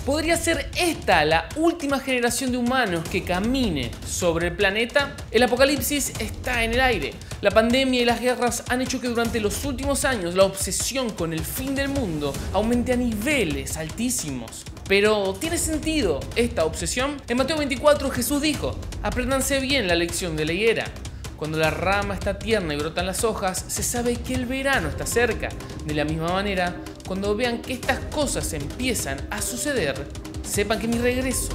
¿Podría ser esta la última generación de humanos que camine sobre el planeta? El apocalipsis está en el aire. La pandemia y las guerras han hecho que durante los últimos años la obsesión con el fin del mundo aumente a niveles altísimos. Pero ¿tiene sentido esta obsesión? En Mateo 24 Jesús dijo: apréndanse bien la lección de la higuera. Cuando la rama está tierna y brotan las hojas, se sabe que el verano está cerca. De la misma manera, cuando vean que estas cosas empiezan a suceder, sepan que mi regreso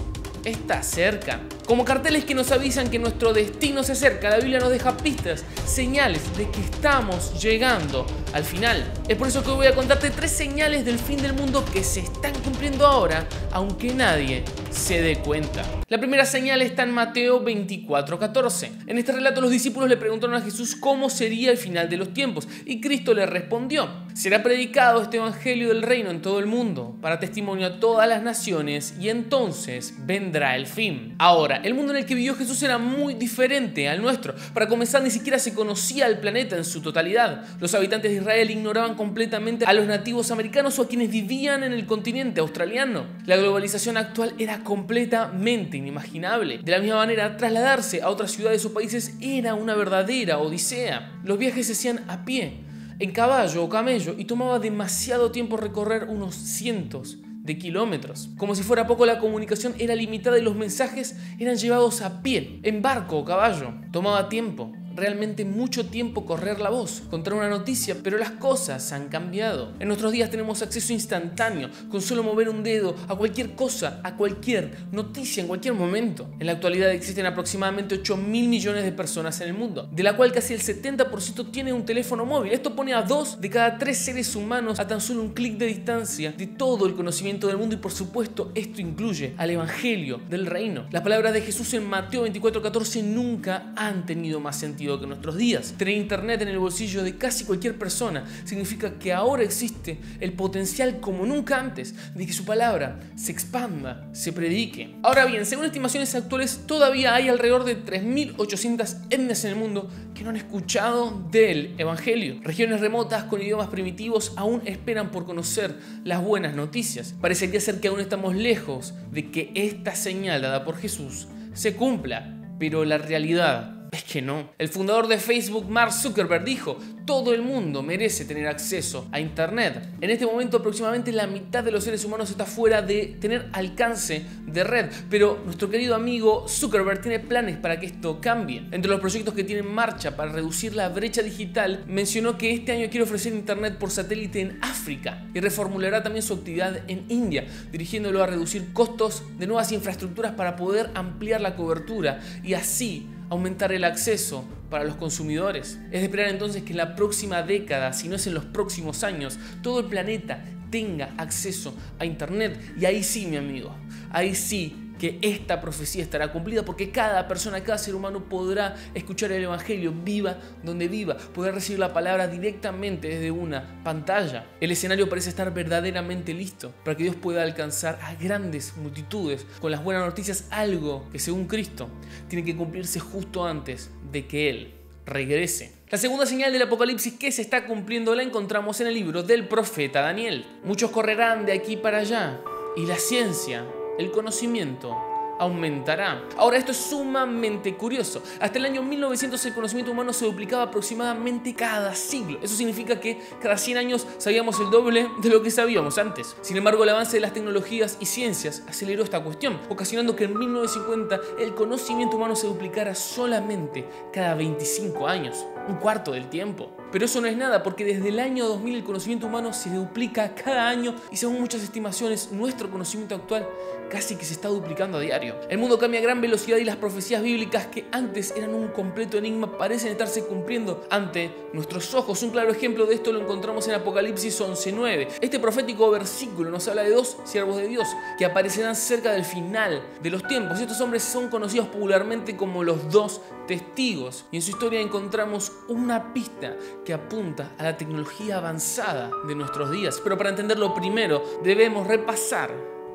está cerca. Como carteles que nos avisan que nuestro destino se acerca, la Biblia nos deja pistas, señales de que estamos llegando al final. Es por eso que voy a contarte 3 señales del fin del mundo que se están cumpliendo ahora, aunque nadie se dé cuenta. La primera señal está en Mateo 24:14. En este relato los discípulos le preguntaron a Jesús cómo sería el final de los tiempos y Cristo le respondió: será predicado este evangelio del reino en todo el mundo para testimonio a todas las naciones y entonces vendrá el fin. Ahora, el mundo en el que vivió Jesús era muy diferente al nuestro. Para comenzar, ni siquiera se conocía el planeta en su totalidad. Los habitantes de Israel ignoraban completamente a los nativos americanos o a quienes vivían en el continente australiano. La globalización actual era completamente inimaginable. De la misma manera, trasladarse a otras ciudades o países era una verdadera odisea. Los viajes se hacían a pie, en caballo o camello, y tomaba demasiado tiempo recorrer unos cientos de kilómetros. Como si fuera poco, la comunicación era limitada y los mensajes eran llevados a pie, en barco o caballo. Tomaba tiempo, realmente mucho tiempo, correr la voz, contar una noticia, pero las cosas han cambiado. En nuestros días tenemos acceso instantáneo, con solo mover un dedo a cualquier cosa, a cualquier noticia, en cualquier momento. En la actualidad existen aproximadamente 8.000 millones de personas en el mundo, de la cual casi el 70% tiene un teléfono móvil. Esto pone a 2 de cada 3 seres humanos a tan solo un clic de distancia de todo el conocimiento del mundo, y por supuesto esto incluye al evangelio del reino. Las palabras de Jesús en Mateo 24:14 nunca han tenido más sentido que en nuestros días. Tener internet en el bolsillo de casi cualquier persona significa que ahora existe el potencial como nunca antes de que su palabra se expanda, se predique. Ahora bien, según estimaciones actuales, todavía hay alrededor de 3.800 etnias en el mundo que no han escuchado del evangelio. Regiones remotas con idiomas primitivos aún esperan por conocer las buenas noticias. Parecería ser que aún estamos lejos de que esta señal dada por Jesús se cumpla, pero la realidad es que no. El fundador de Facebook, Mark Zuckerberg, dijo: todo el mundo merece tener acceso a internet. En este momento aproximadamente la mitad de los seres humanos está fuera de tener alcance de red, pero nuestro querido amigo Zuckerberg tiene planes para que esto cambie. Entre los proyectos que tiene en marcha para reducir la brecha digital, mencionó que este año quiere ofrecer internet por satélite en África y reformulará también su actividad en India, dirigiéndolo a reducir costos de nuevas infraestructuras para poder ampliar la cobertura y así aumentar el acceso para los consumidores. Es de esperar entonces que en la próxima década, si no es en los próximos años, todo el planeta tenga acceso a internet, y ahí sí, mi amigo, ahí sí que esta profecía estará cumplida, porque cada persona, cada ser humano podrá escuchar el evangelio, viva donde viva, podrá recibir la palabra directamente desde una pantalla. El escenario parece estar verdaderamente listo para que Dios pueda alcanzar a grandes multitudes con las buenas noticias, algo que según Cristo tiene que cumplirse justo antes de que Él regrese. La segunda señal del apocalipsis que se está cumpliendo la encontramos en el libro del profeta Daniel. Muchos correrán de aquí para allá y la ciencia, el conocimiento, aumentará. Ahora, esto es sumamente curioso. Hasta el año 1900 el conocimiento humano se duplicaba aproximadamente cada siglo. Eso significa que cada 100 años sabíamos el doble de lo que sabíamos antes. Sin embargo, el avance de las tecnologías y ciencias aceleró esta cuestión, ocasionando que en 1950 el conocimiento humano se duplicara solamente cada 25 años, un cuarto del tiempo. Pero eso no es nada, porque desde el año 2000 el conocimiento humano se duplica cada año y según muchas estimaciones, nuestro conocimiento actual casi que se está duplicando a diario. El mundo cambia a gran velocidad y las profecías bíblicas que antes eran un completo enigma parecen estarse cumpliendo ante nuestros ojos. Un claro ejemplo de esto lo encontramos en Apocalipsis 11:9. Este profético versículo nos habla de 2 siervos de Dios que aparecerán cerca del final de los tiempos. Estos hombres son conocidos popularmente como los 2 testigos, y en su historia encontramos una pista que apunta a la tecnología avanzada de nuestros días. Pero para entenderlo primero debemos repasar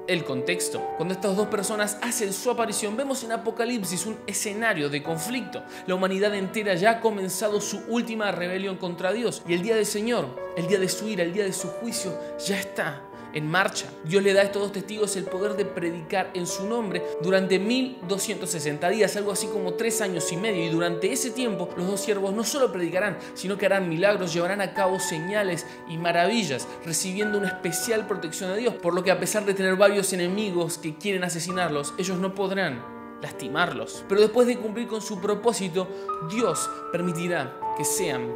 el contexto. Cuando estas 2 personas hacen su aparición, vemos en Apocalipsis un escenario de conflicto. La humanidad entera ya ha comenzado su última rebelión contra Dios, y el día del Señor, el día de su ira, el día de su juicio ya está en marcha. Dios le da a estos dos testigos el poder de predicar en su nombre durante 1260 días, algo así como 3 años y medio. Y durante ese tiempo los dos siervos no solo predicarán, sino que harán milagros, llevarán a cabo señales y maravillas, recibiendo una especial protección de Dios, por lo que a pesar de tener varios enemigos que quieren asesinarlos, ellos no podrán lastimarlos. Pero después de cumplir con su propósito, Dios permitirá que sean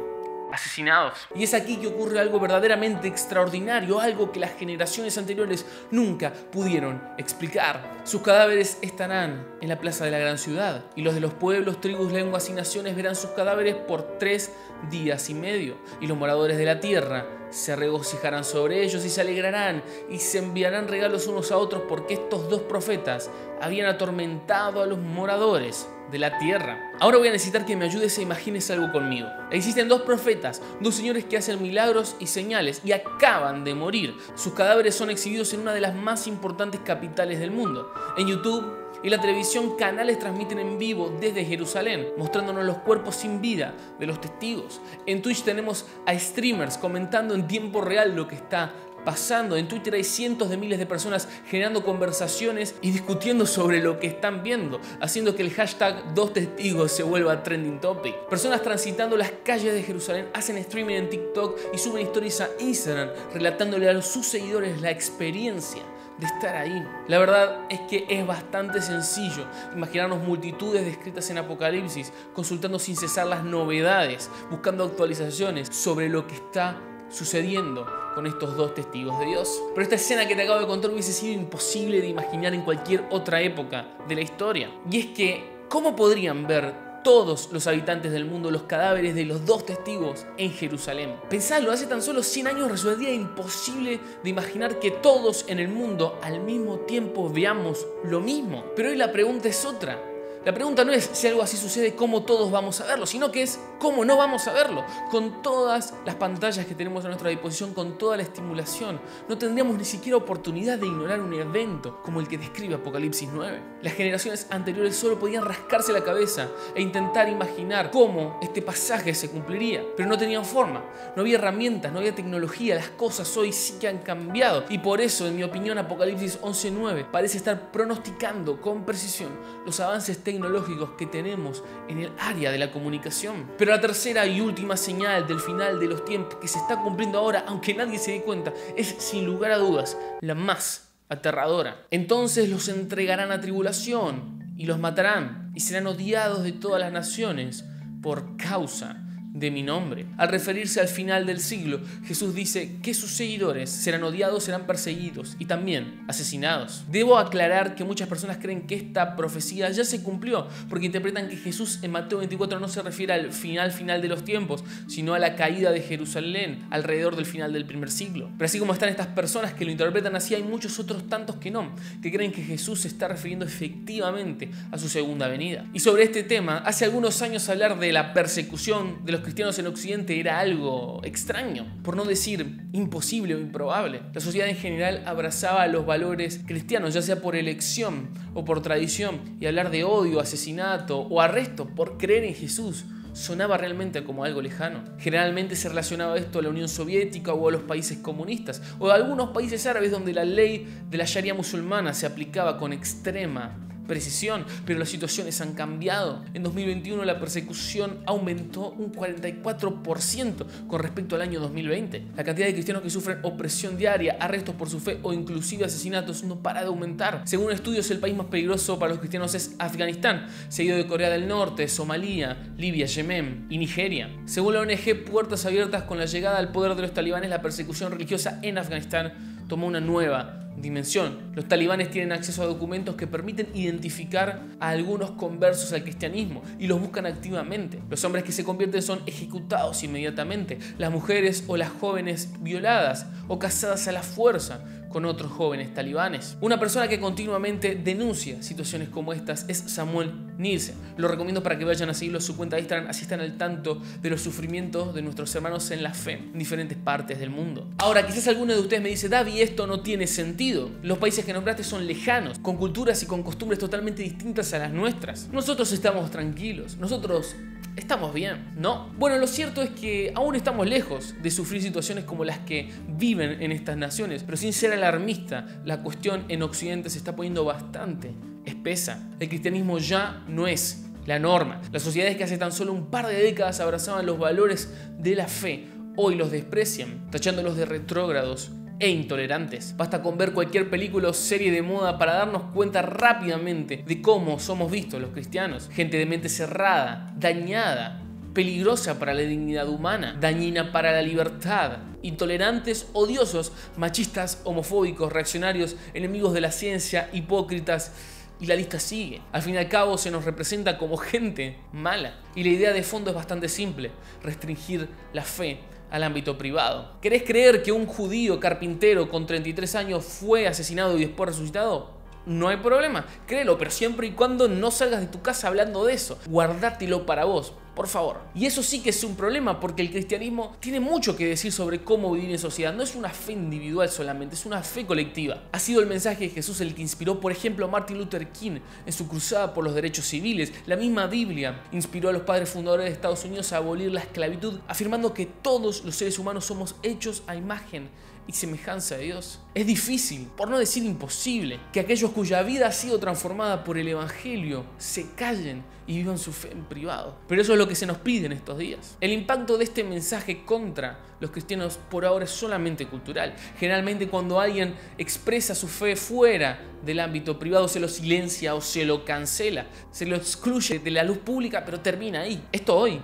asesinados. Y es aquí que ocurre algo verdaderamente extraordinario, algo que las generaciones anteriores nunca pudieron explicar. Sus cadáveres estarán en la plaza de la gran ciudad, y los de los pueblos, tribus, lenguas y naciones verán sus cadáveres por 3 días y medio, y los moradores de la tierra se regocijarán sobre ellos y se alegrarán y se enviarán regalos unos a otros, porque estos dos profetas habían atormentado a los moradores de la tierra. Ahora voy a necesitar que me ayudes e imagines algo conmigo. Existen dos profetas, dos señores que hacen milagros y señales y acaban de morir. Sus cadáveres son exhibidos en una de las más importantes capitales del mundo. En YouTube y la televisión, canales transmiten en vivo desde Jerusalén, mostrándonos los cuerpos sin vida de los testigos. En Twitch tenemos a streamers comentando en tiempo real lo que está pasando. En Twitter hay cientos de miles de personas generando conversaciones y discutiendo sobre lo que están viendo, haciendo que el hashtag 2testigos se vuelva trending topic. Personas transitando las calles de Jerusalén hacen streaming en TikTok y suben stories a Instagram relatándole a sus seguidores la experiencia de estar ahí. La verdad es que es bastante sencillo imaginarnos multitudes descritas en Apocalipsis, consultando sin cesar las novedades, buscando actualizaciones sobre lo que está sucediendo con estos dos testigos de Dios. Pero esta escena que te acabo de contar hubiese sido imposible de imaginar en cualquier otra época de la historia. Y es que, ¿cómo podrían ver todos los habitantes del mundo los cadáveres de los dos testigos en Jerusalén? Pensadlo, hace tan solo 100 años resultaría imposible de imaginar que todos en el mundo al mismo tiempo veamos lo mismo. Pero hoy la pregunta es otra. La pregunta no es si algo así sucede, cómo todos vamos a verlo, sino que es cómo no vamos a verlo. Con todas las pantallas que tenemos a nuestra disposición, con toda la estimulación, no tendríamos ni siquiera oportunidad de ignorar un evento como el que describe Apocalipsis 9. Las generaciones anteriores solo podían rascarse la cabeza e intentar imaginar cómo este pasaje se cumpliría, pero no tenían forma. No había herramientas, no había tecnología. Las cosas hoy sí que han cambiado, y por eso, en mi opinión, Apocalipsis 11:9 parece estar pronosticando con precisión los avances tecnológicos que tenemos en el área de la comunicación. Pero la tercera y última señal del final de los tiempos, que se está cumpliendo ahora, aunque nadie se dé cuenta, es sin lugar a dudas la más aterradora. Entonces los entregarán a tribulación y los matarán, y serán odiados de todas las naciones por causa de mi nombre. Al referirse al final del siglo, Jesús dice que sus seguidores serán odiados, serán perseguidos y también asesinados. Debo aclarar que muchas personas creen que esta profecía ya se cumplió, porque interpretan que Jesús en Mateo 24 no se refiere al final de los tiempos, sino a la caída de Jerusalén alrededor del final del primer siglo. Pero así como están estas personas que lo interpretan así, hay muchos otros tantos que no, que creen que Jesús se está refiriendo efectivamente a su segunda venida. Y sobre este tema, hace algunos años hablar de la persecución de los cristianos en Occidente era algo extraño, por no decir imposible o improbable. La sociedad en general abrazaba los valores cristianos, ya sea por elección o por tradición, y hablar de odio, asesinato o arresto por creer en Jesús sonaba realmente como algo lejano. Generalmente se relacionaba esto a la Unión Soviética o a los países comunistas, o a algunos países árabes donde la ley de la Sharia musulmana se aplicaba con extrema precisión, pero las situaciones han cambiado. En 2021 la persecución aumentó un 44% con respecto al año 2020. La cantidad de cristianos que sufren opresión diaria, arrestos por su fe o inclusive asesinatos no para de aumentar. Según estudios, el país más peligroso para los cristianos es Afganistán, seguido de Corea del Norte, Somalia, Libia, Yemen y Nigeria. Según la ONG Puertas Abiertas, con la llegada al poder de los talibanes, la persecución religiosa en Afganistán tomó una nueva dimensión. Los talibanes tienen acceso a documentos que permiten identificar a algunos conversos al cristianismo y los buscan activamente. Los hombres que se convierten son ejecutados inmediatamente. Las mujeres o las jóvenes violadas o casadas a la fuerza con otros jóvenes talibanes. Una persona que continuamente denuncia situaciones como estas es Samuel Nielsen. Lo recomiendo para que vayan a seguirlo en su cuenta de Instagram, así están al tanto de los sufrimientos de nuestros hermanos en la fe en diferentes partes del mundo. Ahora, quizás alguno de ustedes me dice: Davi, esto no tiene sentido. Los países que nombraste son lejanos, con culturas y con costumbres totalmente distintas a las nuestras. Nosotros estamos tranquilos, nosotros estamos bien, ¿no? Bueno, lo cierto es que aún estamos lejos de sufrir situaciones como las que viven en estas naciones, pero sin ser alarmista, la cuestión en Occidente se está poniendo bastante espesa. El cristianismo ya no es la norma. Las sociedades que hace tan solo un par de décadas abrazaban los valores de la fe, hoy los desprecian, tachándolos de retrógrados e intolerantes. Basta con ver cualquier película o serie de moda para darnos cuenta rápidamente de cómo somos vistos los cristianos. Gente de mente cerrada, dañada, peligrosa para la dignidad humana, dañina para la libertad, intolerantes, odiosos, machistas, homofóbicos, reaccionarios, enemigos de la ciencia, hipócritas, y la lista sigue. Al fin y al cabo se nos representa como gente mala. Y la idea de fondo es bastante simple: restringir la fe al ámbito privado. ¿Querés creer que un judío carpintero con 33 años fue asesinado y después resucitado? No hay problema, créelo, pero siempre y cuando no salgas de tu casa hablando de eso. Guardátelo para vos, por favor. Y eso sí que es un problema, porque el cristianismo tiene mucho que decir sobre cómo vivir en sociedad. No es una fe individual solamente, es una fe colectiva. Ha sido el mensaje de Jesús el que inspiró, por ejemplo, a Martin Luther King en su cruzada por los derechos civiles. La misma Biblia inspiró a los padres fundadores de Estados Unidos a abolir la esclavitud, afirmando que todos los seres humanos somos hechos a imagen y semejanza de Dios. Es difícil, por no decir imposible, que aquellos cuya vida ha sido transformada por el Evangelio se callen y vivan su fe en privado. Pero eso es lo que se nos pide en estos días. El impacto de este mensaje contra los cristianos por ahora es solamente cultural. Generalmente cuando alguien expresa su fe fuera del ámbito privado se lo silencia o se lo cancela, se lo excluye de la luz pública, pero termina ahí. Esto hoy.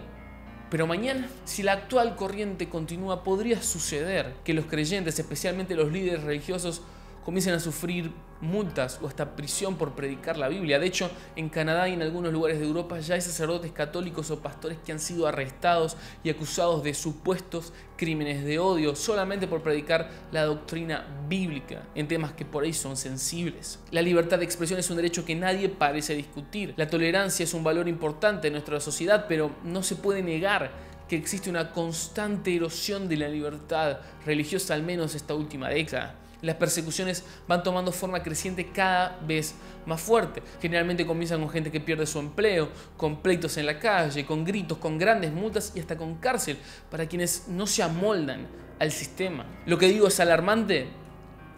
Pero mañana, si la actual corriente continúa, podría suceder que los creyentes, especialmente los líderes religiosos, comiencen a sufrir multas o hasta prisión por predicar la Biblia. De hecho, en Canadá y en algunos lugares de Europa ya hay sacerdotes católicos o pastores que han sido arrestados y acusados de supuestos crímenes de odio solamente por predicar la doctrina bíblica en temas que por ahí son sensibles. La libertad de expresión es un derecho que nadie parece discutir. La tolerancia es un valor importante en nuestra sociedad, pero no se puede negar que existe una constante erosión de la libertad religiosa, al menos esta última década. Las persecuciones van tomando forma creciente cada vez más fuerte. Generalmente comienzan con gente que pierde su empleo, con pleitos en la calle, con gritos, con grandes multas y hasta con cárcel para quienes no se amoldan al sistema. Lo que digo es alarmante,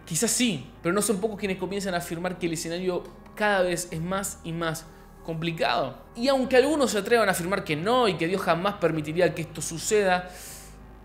quizás sí, pero no son pocos quienes comienzan a afirmar que el escenario cada vez es más y más complicado. Y aunque algunos se atrevan a afirmar que no y que Dios jamás permitiría que esto suceda,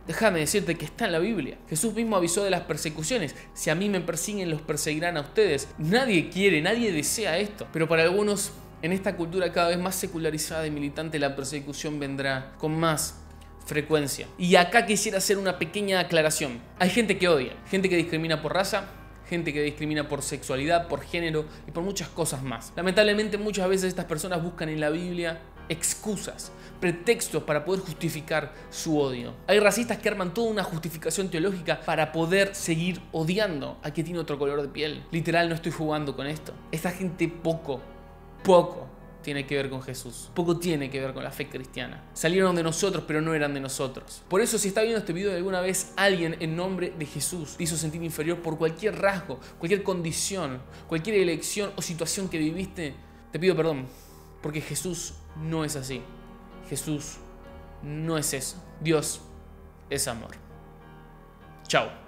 déjame decirte que está en la Biblia. Jesús mismo avisó de las persecuciones. Si a mí me persiguen, los perseguirán a ustedes. Nadie quiere, nadie desea esto. Pero para algunos, en esta cultura cada vez más secularizada y militante, la persecución vendrá con más frecuencia. Y acá quisiera hacer una pequeña aclaración. Hay gente que odia, gente que discrimina por raza, gente que discrimina por sexualidad, por género y por muchas cosas más. Lamentablemente muchas veces estas personas buscan en la Biblia excusas, pretextos para poder justificar su odio. Hay racistas que arman toda una justificación teológica para poder seguir odiando a quien tiene otro color de piel. Literal, no estoy jugando con esto. Esta gente poco tiene que ver con Jesús. Poco tiene que ver con la fe cristiana. Salieron de nosotros, pero no eran de nosotros. Por eso, si está viendo este video y alguna vez alguien en nombre de Jesús te hizo sentir inferior por cualquier rasgo, cualquier condición, cualquier elección o situación que viviste, te pido perdón. Porque Jesús no es así. Jesús no es eso. Dios es amor. Chao.